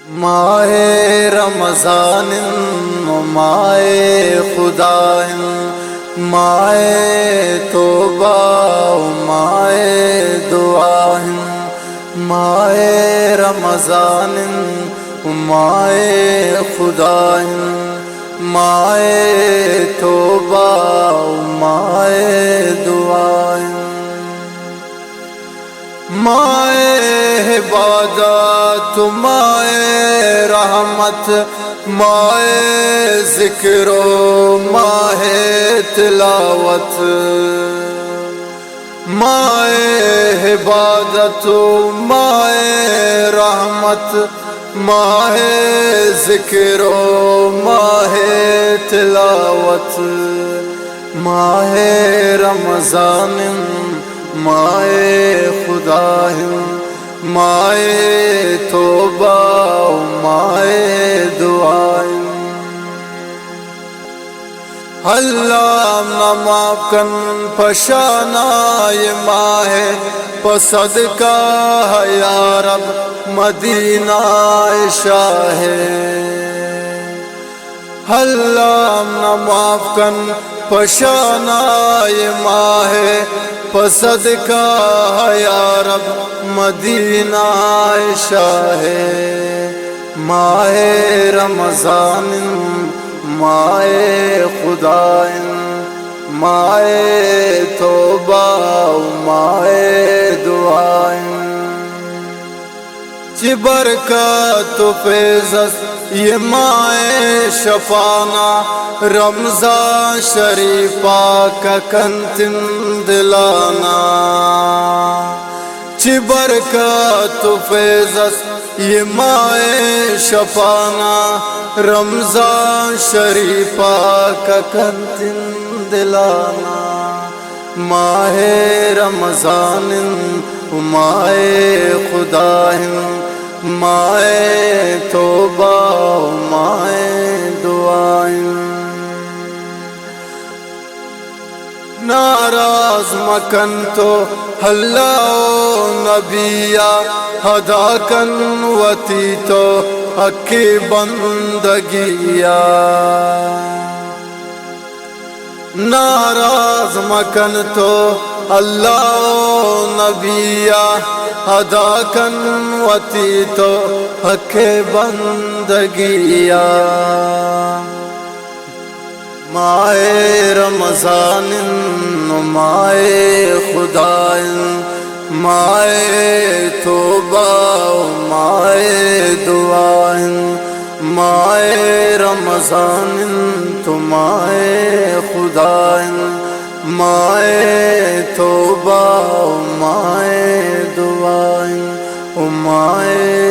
ماہ رمضان ماہ خدا ماہ توبہ ماہ دعا ماہ رمضان ماہ خدا ماہ توبہ ماہ دعا ماہ عبادت ماہ رحمت ماہ ذکر و ماہ تلاوت ماہ عبادت ماہ رحمت ماہ ذکر و ماہ تلاوت ماہ رمضان ماہ خدا ماہ توبہ ماہ دعا اللہ معاف کن پشانا یہ ماہ پصدقہ ہے یا رب مدینہ شاہ اللہ معاف کن پشانا یہ ماہ پصدقہ ہے یا رب مدینہ شاہ ماہ رمضان ماہ خدا ماہ توبہ ماہ دعا چی برکت و فیضت یہ ماہ شفانا رمضان شریفہ کا کنتن دلانا چی برکت و فیضت یہ ماہ شفانا رمضان شریفہ کا کنتن دلانا ماہ رمضان ماہ خدا ماہ توبہ ماہ دعا ناراض مکن تو اللہ و نبیا ہدا کن وتی تو حق بندگیا ناراض مکن تو اللہ و نبیا ہدا کن وتی تو حق بندگیا ماہ رمضان ماہ خدا ماہ توبہ ماہ دعا ماہ رمضان تو ماہ خدا ماہ توبہ ماہ دعا ماہ